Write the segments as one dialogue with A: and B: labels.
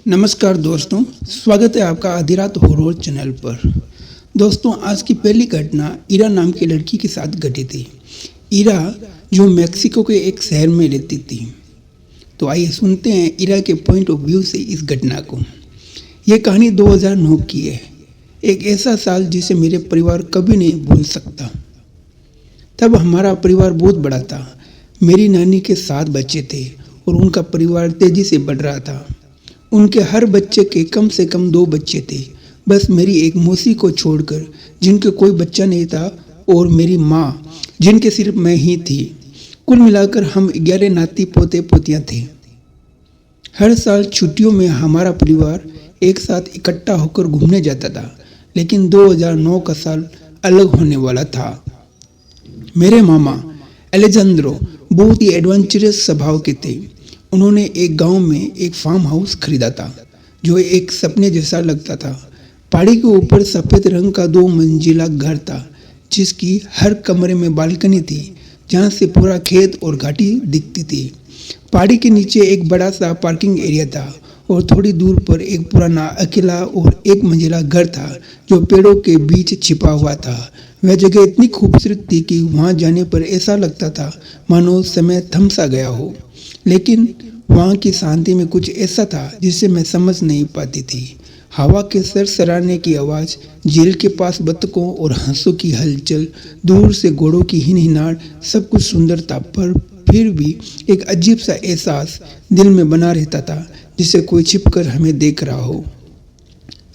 A: नमस्कार दोस्तों, स्वागत है आपका आधी रात हॉरर चैनल पर। दोस्तों, आज की पहली घटना ईरा नाम की लड़की के साथ घटी थी। ईरा जो मैक्सिको के एक शहर में रहती थी। तो आइए सुनते हैं ईरा के पॉइंट ऑफ व्यू से इस घटना को। यह कहानी 2009 की है, एक ऐसा साल जिसे मेरे परिवार कभी नहीं भूल सकता। तब हमारा परिवार बहुत बड़ा था। मेरी नानी के 7 बच्चे थे और उनका परिवार तेजी से बढ़ रहा था। उनके हर बच्चे के कम से कम 2 बच्चे थे, बस मेरी एक मौसी को छोड़कर जिनके कोई बच्चा नहीं था, और मेरी माँ जिनके सिर्फ मैं ही थी। कुल मिलाकर हम 11 नाती पोते पोतियाँ थे। हर साल छुट्टियों में हमारा परिवार एक साथ इकट्ठा होकर घूमने जाता था, लेकिन 2009 का साल अलग होने वाला था। मेरे मामा एलेजांद्रो बहुत ही एडवेंचरस स्वभाव के थे। उन्होंने एक गांव में एक फार्म हाउस खरीदा था जो एक सपने जैसा लगता था। पहाड़ी के ऊपर सफ़ेद रंग का 2 मंजिला घर था, जिसकी हर कमरे में बालकनी थी जहां से पूरा खेत और घाटी दिखती थी। पहाड़ी के नीचे एक बड़ा सा पार्किंग एरिया था और थोड़ी दूर पर एक पुराना अकेला और 1 मंजिला घर था जो पेड़ों के बीच छिपा हुआ था। वह जगह इतनी खूबसूरत थी कि वहां जाने पर ऐसा लगता था मानो समय थम सा गया हो, लेकिन वहाँ की शांति में कुछ ऐसा था जिसे मैं समझ नहीं पाती थी। हवा के सरसराने की आवाज़, झील के पास बत्तखों और हंसों की हलचल, दूर से घोड़ों की हिनहिनाहट, सब कुछ सुंदर था। पर फिर भी एक अजीब सा एहसास दिल में बना रहता था, जिसे कोई छिपकर हमें देख रहा हो।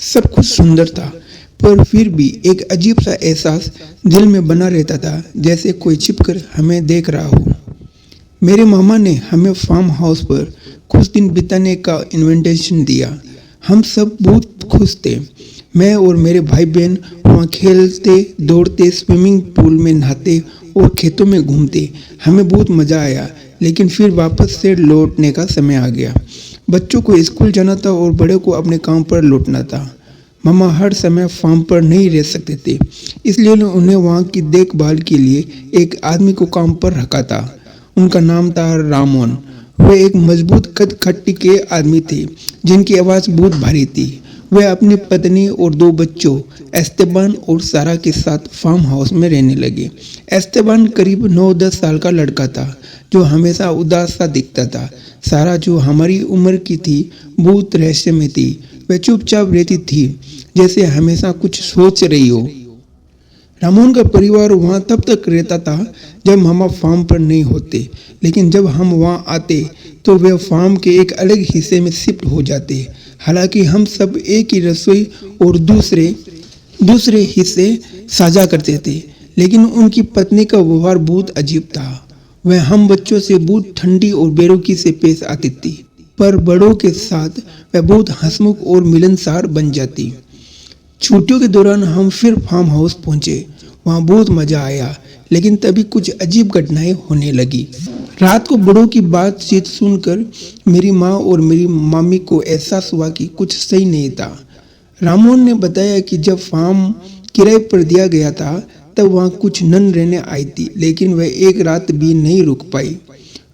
A: सब कुछ सुंदर था, पर फिर भी एक अजीब सा एहसास दिल में बना रहता था, जैसे कोई छिपकर हमें देख रहा हो। मेरे मामा ने हमें फार्म हाउस पर कुछ दिन बिताने का इनविटेशन दिया। हम सब बहुत खुश थे। मैं और मेरे भाई बहन वहाँ खेलते, दौड़ते, स्विमिंग पूल में नहाते और खेतों में घूमते। हमें बहुत मज़ा आया, लेकिन फिर वापस से लौटने का समय आ गया। बच्चों को स्कूल जाना था और बड़े को अपने काम पर लौटना था। मामा हर समय फार्म पर नहीं रह सकते थे, इसलिए उन्हें वहाँ की देखभाल के लिए एक आदमी को काम पर रखा था। उनका नाम था रामोन। वे एक मजबूत कद खट्टी के आदमी थे जिनकी आवाज़ बहुत भारी थी। वे अपनी पत्नी और 2 बच्चों एस्तेबान और सारा के साथ फार्म हाउस में रहने लगे। एस्तेबान करीब 9-10 साल का लड़का था जो हमेशा उदास सा दिखता था। सारा, जो हमारी उम्र की थी, बहुत रहस्य में थी। वह चुपचाप रहती थी, जैसे हमेशा कुछ सोच रही हो। रामोन का परिवार वहाँ तब तक रहता था जब मामा फार्म पर नहीं होते, लेकिन जब हम वहाँ आते तो वे फार्म के एक अलग हिस्से में शिफ्ट हो जाते। हालांकि हम सब एक ही रसोई और दूसरे हिस्से साझा करते थे, लेकिन उनकी पत्नी का व्यवहार बहुत अजीब था। वह हम बच्चों से बहुत ठंडी और बेरुखी से पेश आती थी, पर बड़ों के साथ वह बहुत हंसमुख और मिलनसार बन जाती। छुट्टियों के दौरान हम फिर फार्म हाउस पहुंचे। वहाँ बहुत मज़ा आया, लेकिन तभी कुछ अजीब घटनाएं होने लगी। रात को बड़ों की बातचीत सुनकर मेरी माँ और मेरी मामी को एहसास हुआ कि कुछ सही नहीं था। रामोन ने बताया कि जब फार्म किराए पर दिया गया था तब वहाँ कुछ नन रहने आई थी, लेकिन वह एक रात भी नहीं रुक पाई।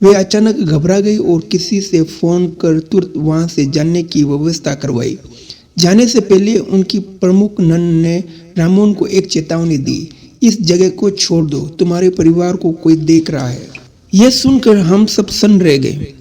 A: वे अचानक घबरा गई और किसी से फ़ोन कर तुरंत वहाँ से जाने की व्यवस्था करवाई। जाने से पहले उनकी प्रमुख नन ने रामोन को एक चेतावनी दी, इस जगह को छोड़ दो, तुम्हारे परिवार को कोई देख रहा है। यह सुनकर हम सब सन्न रह गए।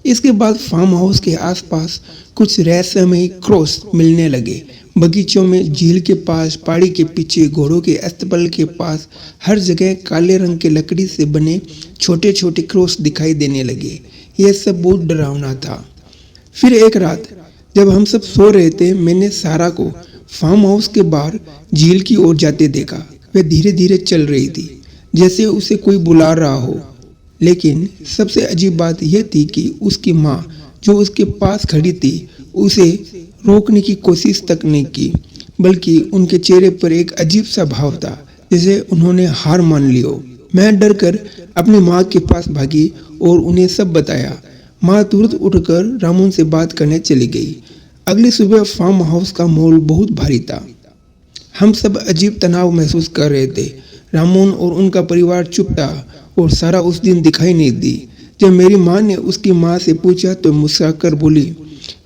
A: इसके बाद फार्म हाउस के आसपास कुछ रहस्यमयी क्रॉस मिलने लगे। बगीचों में, झील के पास, पहाड़ी के पीछे, घोड़ों के अस्तबल के पास, हर जगह काले रंग के लकड़ी से बने छोटे छोटे क्रॉस दिखाई देने लगे। यह सब बहुत डरावना था। फिर एक रात जब हम सब सो रहे थे, मैंने सारा को फार्म हाउस के बाहर झील की ओर जाते देखा। वह धीरे धीरे चल रही थी, जैसे उसे कोई बुला रहा हो। लेकिन सबसे अजीब बात यह थी कि उसकी माँ, जो उसके पास खड़ी थी, उसे रोकने की कोशिश तक नहीं की, बल्कि उनके चेहरे पर एक अजीब सा भाव था, जैसे उन्होंने हार मान ली हो। मैं डर कर अपनी माँ के पास भागी और उन्हें सब बताया। माँ तुरंत उठकर रामोन से बात करने चली गई। अगली सुबह फार्म हाउस का माहौल बहुत भारी था। हम सब अजीब तनाव महसूस कर रहे थे। रामोन और उनका परिवार चुप था और सारा उस दिन दिखाई नहीं दी। जब मेरी माँ ने उसकी माँ से पूछा तो मुस्कुराकर बोली,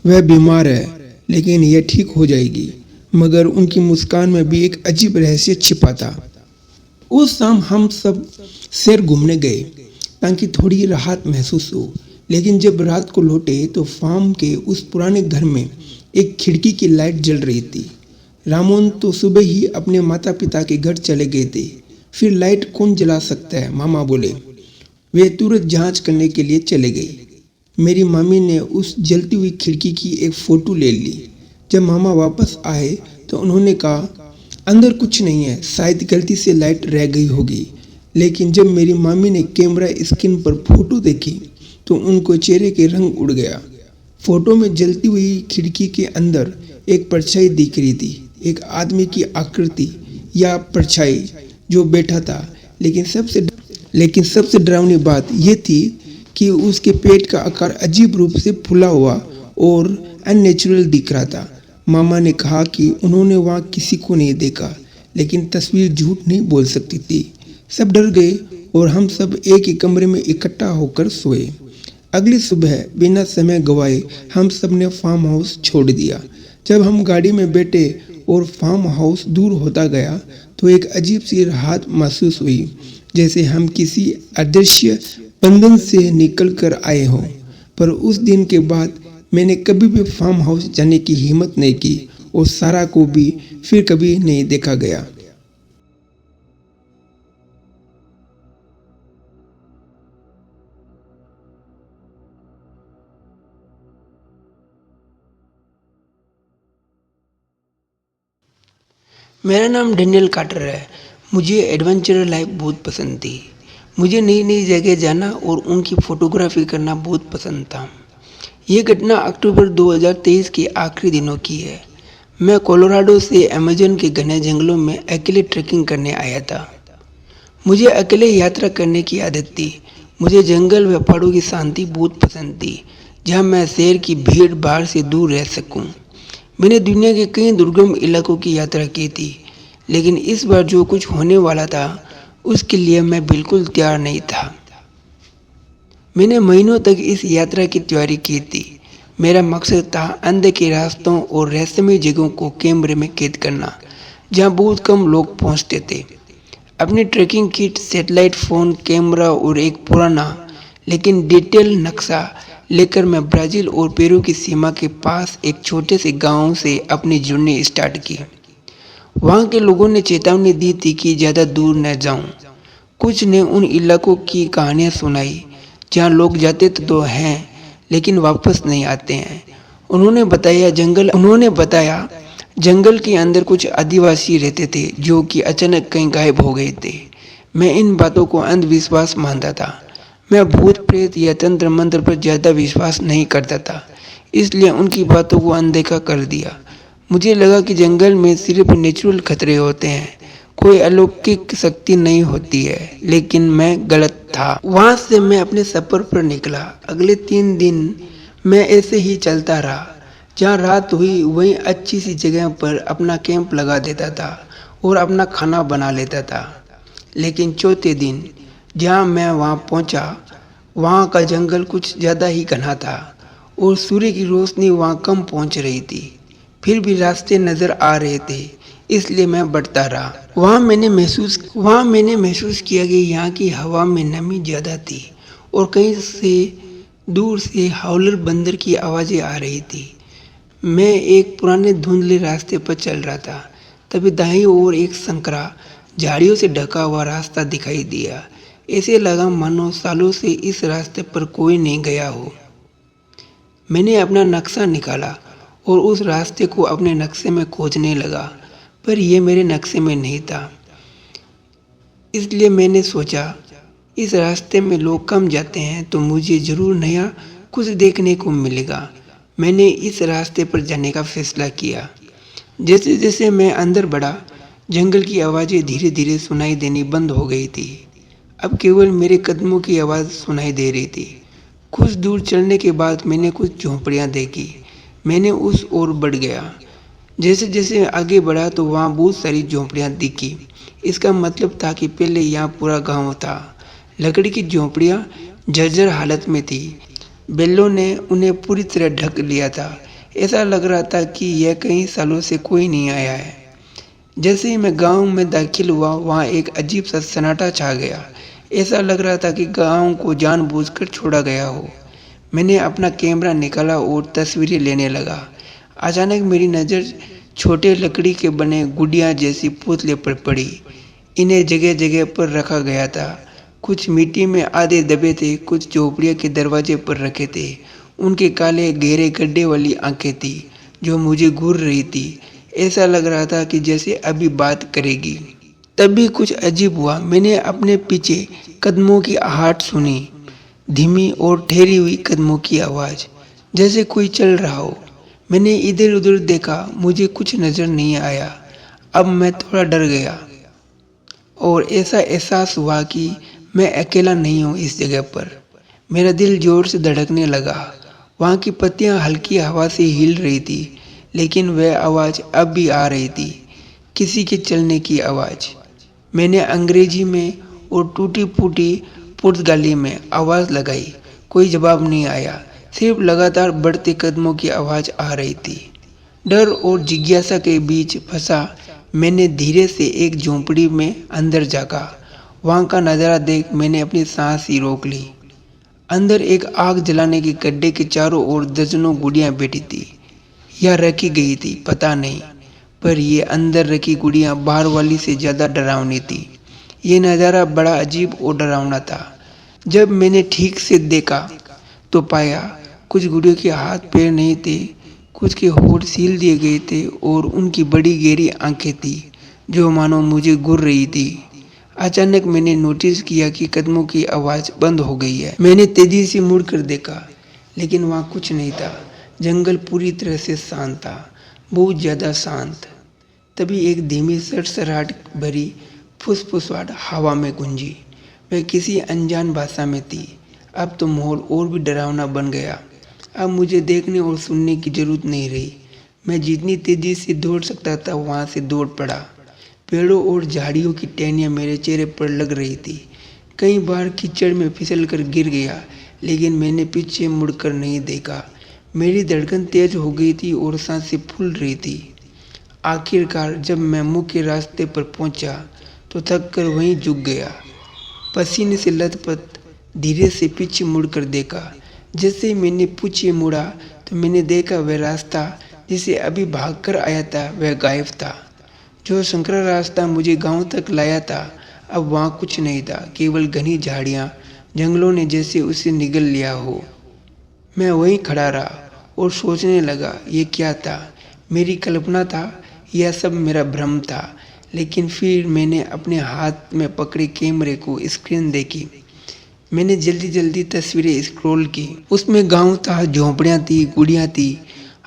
A: वह बीमार है लेकिन यह ठीक हो जाएगी। मगर उनकी मुस्कान में भी एक अजीब रहस्य छिपा था। उस शाम हम सब शहर घूमने गए ताकि थोड़ी राहत महसूस हो। लेकिन जब रात को लौटे तो फार्म के उस पुराने घर में एक खिड़की की लाइट जल रही थी। रामोन तो सुबह ही अपने माता पिता के घर चले गए थे। फिर लाइट कौन जला सकता है, मामा बोले। वे तुरंत जांच करने के लिए चले गए। मेरी मामी ने उस जलती हुई खिड़की की एक फ़ोटो ले ली। जब मामा वापस आए तो उन्होंने कहा, अंदर कुछ नहीं है, शायद गलती से लाइट रह गई होगी। लेकिन जब मेरी मामी ने कैमरा स्क्रीन पर फोटो देखी तो उनको चेहरे के रंग उड़ गया। फोटो में जलती हुई खिड़की के अंदर एक परछाई दिख रही थी, एक आदमी की आकृति या परछाई जो बैठा था। लेकिन सबसे डरावनी बात यह थी कि उसके पेट का आकार अजीब रूप से फूला हुआ और अननेचुरल दिख रहा था। मामा ने कहा कि उन्होंने वहाँ किसी को नहीं देखा, लेकिन तस्वीर झूठ नहीं बोल सकती थी। सब डर गए और हम सब एक ही कमरे में इकट्ठा होकर सोए। अगली सुबह बिना समय गवाए हम सब ने फार्म हाउस छोड़ दिया। जब हम गाड़ी में बैठे और फार्म हाउस दूर होता गया तो एक अजीब सी राहत महसूस हुई, जैसे हम किसी अदृश्य बंधन से निकल कर आए हों। पर उस दिन के बाद मैंने कभी भी फार्म हाउस जाने की हिम्मत नहीं की और सारा को भी फिर कभी नहीं देखा गया।
B: मेरा नाम डेनियल कार्टर है। मुझे एडवेंचर लाइफ बहुत पसंद थी। मुझे नई नई जगह जाना और उनकी फ़ोटोग्राफी करना बहुत पसंद था। ये घटना अक्टूबर 2023 के आखिरी दिनों की है। मैं कोलोराडो से अमेज़न के घने जंगलों में अकेले ट्रैकिंग करने आया था। मुझे अकेले यात्रा करने की आदत थी। मुझे जंगल व पहाड़ों की शांति बहुत पसंद थी, जहाँ मैं शहर की भीड़ भाड़ से दूर रह सकूं। मैंने दुनिया के कई दुर्गम इलाकों की यात्रा की थी, लेकिन इस बार जो कुछ होने वाला था उसके लिए मैं बिल्कुल तैयार नहीं था। मैंने महीनों तक इस यात्रा की तैयारी की थी। मेरा मकसद था अंधे के रास्तों और रहस्यमय जगहों को कैमरे में कैद करना, जहां बहुत कम लोग पहुंचते थे। अपनी trekking kit, satellite phone, camera और एक पुराना लेकिन डिटेल नक्शा लेकर मैं ब्राज़ील और पेरू की सीमा के पास एक छोटे से गांव से अपनी जर्नी स्टार्ट की। वहाँ के लोगों ने चेतावनी दी थी कि ज़्यादा दूर न जाऊं। कुछ ने उन इलाकों की कहानियाँ सुनाई जहाँ लोग जाते तो हैं लेकिन वापस नहीं आते हैं। उन्होंने बताया जंगल के अंदर कुछ आदिवासी रहते थे जो कि अचानक कहीं गायब हो गए थे। मैं इन बातों को अंधविश्वास मानता था। मैं भूत प्रेत या तंत्र मंत्र पर ज़्यादा विश्वास नहीं करता था, इसलिए उनकी बातों को अनदेखा कर दिया। मुझे लगा कि जंगल में सिर्फ नेचुरल खतरे होते हैं, कोई अलौकिक शक्ति नहीं होती है, लेकिन मैं गलत था। वहाँ से मैं अपने सफ़र पर निकला। अगले 3 दिन मैं ऐसे ही चलता रहा। जहाँ रात हुई वहीं अच्छी सी जगह पर अपना कैंप लगा देता था और अपना खाना बना लेता था। लेकिन चौथे दिन जहाँ मैं वहाँ पहुँचा, वहाँ का जंगल कुछ ज़्यादा ही घना था और सूर्य की रोशनी वहाँ कम पहुँच रही थी। फिर भी रास्ते नज़र आ रहे थे, इसलिए मैं बढ़ता रहा। वहाँ मैंने महसूस किया कि यहाँ की हवा में नमी ज़्यादा थी और कहीं से दूर से हाउलर बंदर की आवाज़ें आ रही थी। मैं एक पुराने धुंधले रास्ते पर चल रहा था, तभी दाईं ओर एक संकरा झाड़ियों से ढका हुआ रास्ता दिखाई दिया। ऐसे लगा मानो सालों से इस रास्ते पर कोई नहीं गया हो। मैंने अपना नक्शा निकाला और उस रास्ते को अपने नक्शे में खोजने लगा, पर यह मेरे नक्शे में नहीं था। इसलिए मैंने सोचा, इस रास्ते में लोग कम जाते हैं तो मुझे ज़रूर नया कुछ देखने को मिलेगा। मैंने इस रास्ते पर जाने का फैसला किया। जैसे जैसे मैं अंदर बढ़ा, जंगल की आवाज़ें धीरे धीरे सुनाई देनी बंद हो गई थी। अब केवल मेरे कदमों की आवाज़ सुनाई दे रही थी। कुछ दूर चलने के बाद मैंने कुछ झोंपड़ियाँ देखी। मैंने उस ओर बढ़ गया। जैसे जैसे आगे बढ़ा तो वहाँ बहुत सारी झोंपड़ियाँ दिखी। इसका मतलब था कि पहले यहाँ पूरा गांव था। लकड़ी की झोंपड़ियाँ जर्जर हालत में थी। बेलों ने उन्हें पूरी तरह ढक लिया था। ऐसा लग रहा था कि यह कई सालों से कोई नहीं आया है। जैसे ही मैं गांव में दाखिल हुआ, वहाँ एक अजीब सा सन्नाटा छा गया। ऐसा लग रहा था कि गांव को जानबूझकर छोड़ा गया हो। मैंने अपना कैमरा निकाला और तस्वीरें लेने लगा। अचानक मेरी नज़र छोटे लकड़ी के बने गुड़िया जैसी पुतले पर पड़ी। इन्हें जगह जगह पर रखा गया था। कुछ मिट्टी में आधे दबे थे, कुछ झोपड़ियों के दरवाजे पर रखे थे। उनके काले गहरे गड्ढे वाली आंखें थी जो मुझे घूर रही थी। ऐसा लग रहा था कि जैसे अभी बात करेगी। तभी कुछ अजीब हुआ। मैंने अपने पीछे कदमों की आहट सुनी, धीमी और ठहरी हुई कदमों की आवाज़, जैसे कोई चल रहा हो। मैंने इधर उधर देखा, मुझे कुछ नज़र नहीं आया। अब मैं थोड़ा डर गया और ऐसा एहसास हुआ कि मैं अकेला नहीं हूँ इस जगह पर। मेरा दिल जोर से धड़कने लगा। वहाँ की पत्तियाँ हल्की हवा से हिल रही थी, लेकिन वह आवाज़ अब भी आ रही थी, किसी के चलने की आवाज़। मैंने अंग्रेजी में और टूटी फूटी पुर्तगाली में आवाज़ लगाई। कोई जवाब नहीं आया, सिर्फ लगातार बढ़ते कदमों की आवाज़ आ रही थी। डर और जिज्ञासा के बीच फंसा मैंने धीरे से एक झोंपड़ी में अंदर झाँका। वहाँ का नज़ारा देख मैंने अपनी सांस ही रोक ली। अंदर एक आग जलाने के गड्ढे के चारों ओर दर्जनों गुड़ियाँ बैठी थी, या रखी गई थी पता नहीं, पर ये अंदर रखी गुड़ियाँ बाहर वाली से ज़्यादा डरावनी थी। ये नज़ारा बड़ा अजीब और डरावना था। जब मैंने ठीक से देखा तो पाया कुछ गुड़ियों के हाथ पैर नहीं थे, कुछ के होंठ सील दिए गए थे और उनकी बड़ी गहरी आंखें थी जो मानो मुझे घूर रही थी। अचानक मैंने नोटिस किया कि कदमों की आवाज़ बंद हो गई है। मैंने तेजी से मुड़कर देखा, लेकिन वहाँ कुछ नहीं था। जंगल पूरी तरह से शांत था, बहुत ज़्यादा शांत। तभी एक धीमी सरसराहट भरी फुसफुसाहट हवा में गूंजी। वह किसी अनजान भाषा में थी। अब तो माहौल और भी डरावना बन गया। अब मुझे देखने और सुनने की जरूरत नहीं रही। मैं जितनी तेजी से दौड़ सकता था वहाँ से दौड़ पड़ा। पेड़ों और झाड़ियों की टहनियाँ मेरे चेहरे पर लग रही थी। कई बार कीचड़ में फिसल कर गिर गया, लेकिन मैंने पीछे मुड़कर नहीं देखा। मेरी धड़कन तेज हो गई थी और सांसें फूल रही थी। आखिरकार जब मैं मुख्य रास्ते पर पहुंचा तो थक कर वहीं झुक गया, पसीने से लथपथ। धीरे से पीछे मुड़कर देखा। जैसे ही मैंने पीछे मुड़ा तो मैंने देखा वह रास्ता जिसे अभी भागकर आया था वह गायब था। जो संकरा रास्ता मुझे गांव तक लाया था, अब वहाँ कुछ नहीं था, केवल घनी झाड़ियाँ। जंगलों ने जैसे उसे निगल लिया हो। मैं वहीं खड़ा रहा और सोचने लगा, ये क्या था? मेरी कल्पना था यह सब मेरा भ्रम था? लेकिन फिर मैंने अपने हाथ में पकड़े कैमरे को स्क्रीन देखी। मैंने जल्दी जल्दी तस्वीरें स्क्रॉल की। उसमें गांव था, झोंपड़ियाँ थी, गुड़ियाँ थी,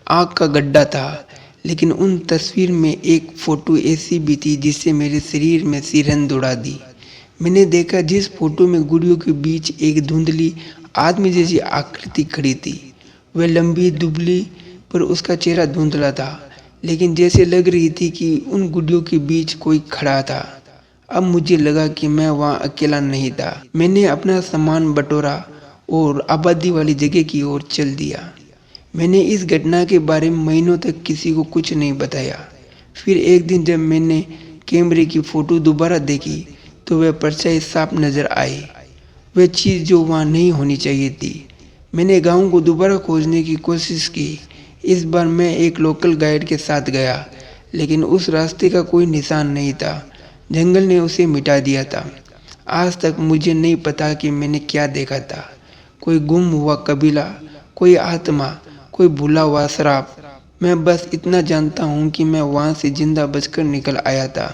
B: आग का गड्ढा था। लेकिन उन तस्वीर में एक फ़ोटो ऐसी भी थी जिससे मेरे शरीर में सिरहन दौड़ा दी। मैंने देखा जिस फोटो में गुड़ियों के बीच एक धुंधली आदमी जैसी आकृति खड़ी थी। वह लंबी दुबली, पर उसका चेहरा धुंधला था, लेकिन जैसे लग रही थी कि उन गुड़ियों के बीच कोई खड़ा था। अब मुझे लगा कि मैं वहाँ अकेला नहीं था। मैंने अपना सामान बटोरा और आबादी वाली जगह की ओर चल दिया। मैंने इस घटना के बारे में महीनों तक किसी को कुछ नहीं बताया। फिर एक दिन जब मैंने कैमरे की फ़ोटो दोबारा देखी तो वह परछाई साफ नज़र आई, वह चीज़ जो वहाँ नहीं होनी चाहिए थी। मैंने गांव को दोबारा खोजने की कोशिश की। इस बार मैं एक लोकल गाइड के साथ गया, लेकिन उस रास्ते का कोई निशान नहीं था। जंगल ने उसे मिटा दिया था। आज तक मुझे नहीं पता कि मैंने क्या देखा था। कोई गुम हुआ कबीला, कोई आत्मा, कोई भूला हुआ शराब। मैं बस इतना जानता हूँ कि मैं वहाँ से जिंदा बचकर निकल आया था।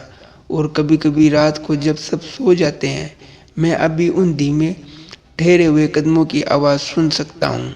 B: और कभी कभी रात को जब सब सो जाते हैं, मैं अभी उन धीमे ठहरे हुए कदमों की आवाज़ सुन सकता हूँ।